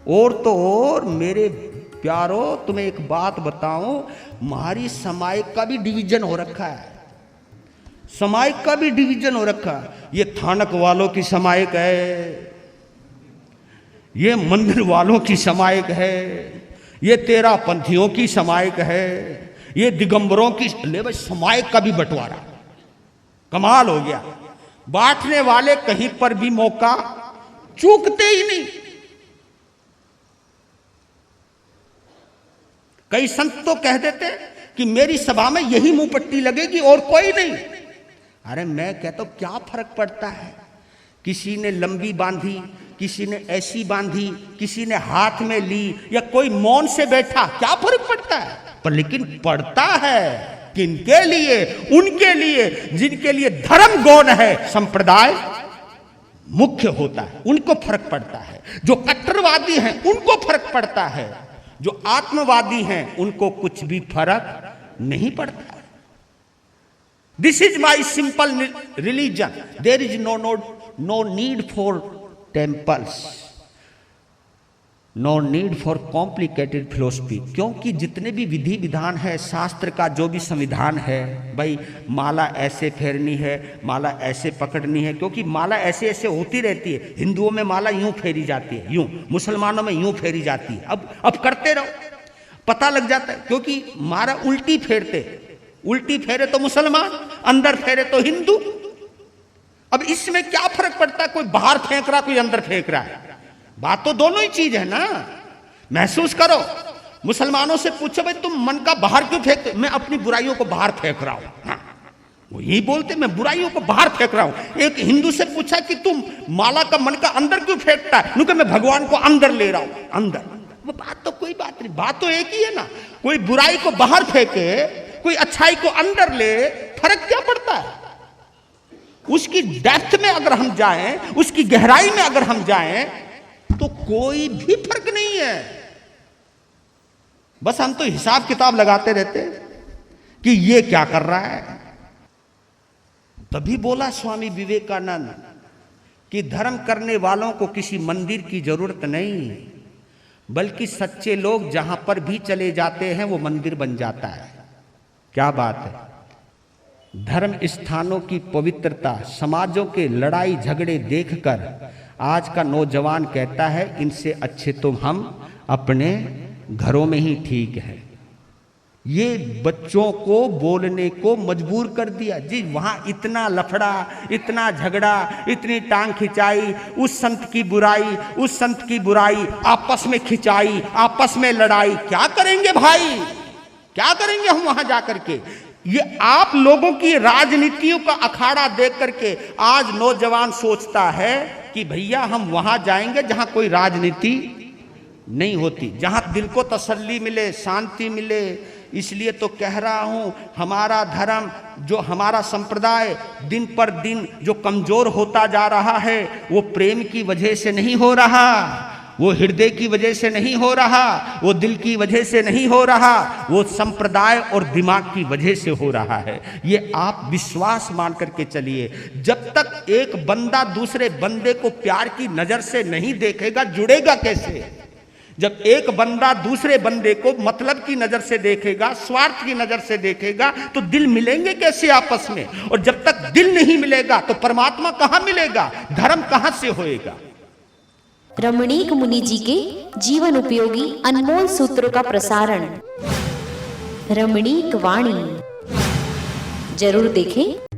और तो और मेरे प्यारो, तुम्हें एक बात बताऊं, हमारी समाज का भी डिवीजन हो रखा है। समाज का भी डिवीजन हो रखा है। ये थानक वालों की समायक है, ये मंदिर वालों की समायक है, ये तेरा पंथियों की समायक है, ये दिगंबरों की। ले भाई, समायक का भी बंटवारा, कमाल हो गया। बांटने वाले कहीं पर भी मौका चूकते ही नहीं। कई संत तो कह देते कि मेरी सभा में यही मुंह पट्टी लगेगी और कोई नहीं। अरे मैं कहता हूं क्या फर्क पड़ता है, किसी ने लंबी बांधी, किसी ने ऐसी बांधी, किसी ने हाथ में ली, या कोई मौन से बैठा, क्या फर्क पड़ता है? पर लेकिन पड़ता है किनके लिए? उनके लिए जिनके लिए धर्म गौण है, संप्रदाय मुख्य होता है, उनको फर्क पड़ता है। जो कट्टरवादी हैं उनको फर्क पड़ता है, जो आत्मवादी हैं उनको कुछ भी फर्क नहीं पड़ता। This is my simple religion, there is no need for temples, no need for complicated philosophy. क्योंकि जितने भी विधि विधान है, शास्त्र का जो भी संविधान है, भाई माला ऐसे फेरनी है, माला ऐसे पकड़नी है, क्योंकि माला ऐसे ऐसे होती रहती है। हिंदुओं में माला यूं फेरी जाती है, यूं, मुसलमानों में यूं फेरी जाती है। अब करते रहो, पता लग जाता है। क्योंकि माला उल्टी फेरते, उल्टी फेरे तो मुसलमान, अंदर फेरे तो हिंदू। अब इसमें क्या फर्क पड़ता है? कोई बाहर फेंक रहा, कोई अंदर फेंक रहा है। बात तो दोनों ही चीज है ना। महसूस करो, मुसलमानों से पूछो भाई तुम मन का बाहर क्यों फेंकते? मैं अपनी बुराइयों को बाहर फेंक रहा हूं। हाँ, वो यही बोलते, मैं बुराइयों को बाहर फेंक रहा हूं। एक हिंदू से पूछा कि तुम माला का मन का अंदर क्यों फेंकता है? नुके मैं भगवान को अंदर ले रहा हूं, अंदर। वो बात तो कोई बात नहीं, बात तो एक ही है ना। कोई बुराई को बाहर फेंके, कोई अच्छाई को अंदर ले, फर्क क्या पड़ता है? उसकी डेप्थ में अगर हम जाएं, उसकी गहराई में अगर हम जाएं, तो कोई भी फर्क नहीं है। बस हम तो हिसाब किताब लगाते रहते कि ये क्या कर रहा है। तभी बोला स्वामी विवेकानंद कि धर्म करने वालों को किसी मंदिर की जरूरत नहीं, बल्कि सच्चे लोग जहां पर भी चले जाते हैं वो मंदिर बन जाता है। क्या बात है। धर्म स्थानों की पवित्रता, समाजों के लड़ाई झगड़े देखकर आज का नौजवान कहता है इनसे अच्छे तो हम अपने घरों में ही ठीक है। ये बच्चों को बोलने को मजबूर कर दिया जी। वहां इतना लफड़ा, इतना झगड़ा, इतनी टांग खिंचाई, उस संत की बुराई, उस संत की बुराई, आपस में खिंचाई, आपस में लड़ाई। क्या करेंगे भाई, क्या करेंगे हम वहां जाकर के? ये आप लोगों की राजनीतियों का अखाड़ा देख करके आज नौजवान सोचता है कि भैया हम वहां जाएंगे जहां कोई राजनीति नहीं होती, जहां दिल को तसल्ली मिले, शांति मिले। इसलिए तो कह रहा हूं, हमारा धर्म, जो हमारा संप्रदाय दिन पर दिन जो कमजोर होता जा रहा है, वो प्रेम की वजह से नहीं हो रहा, वो हृदय की वजह से नहीं हो रहा, वो दिल की वजह से नहीं हो रहा, वो संप्रदाय और दिमाग की वजह से हो रहा है। ये आप विश्वास मान करके चलिए। जब तक एक बंदा दूसरे बंदे को प्यार की नजर से नहीं देखेगा, जुड़ेगा कैसे? जब एक बंदा दूसरे बंदे को मतलब की नजर से देखेगा, स्वार्थ की नजर से देखेगा, तो दिल मिलेंगे कैसे आपस में? और जब तक दिल नहीं मिलेगा तो परमात्मा कहां मिलेगा, धर्म कहां से होएगा? रमणीक मुनि जी के जीवन उपयोगी अनमोल सूत्रों का प्रसारण रमणीक वाणी जरूर देखें।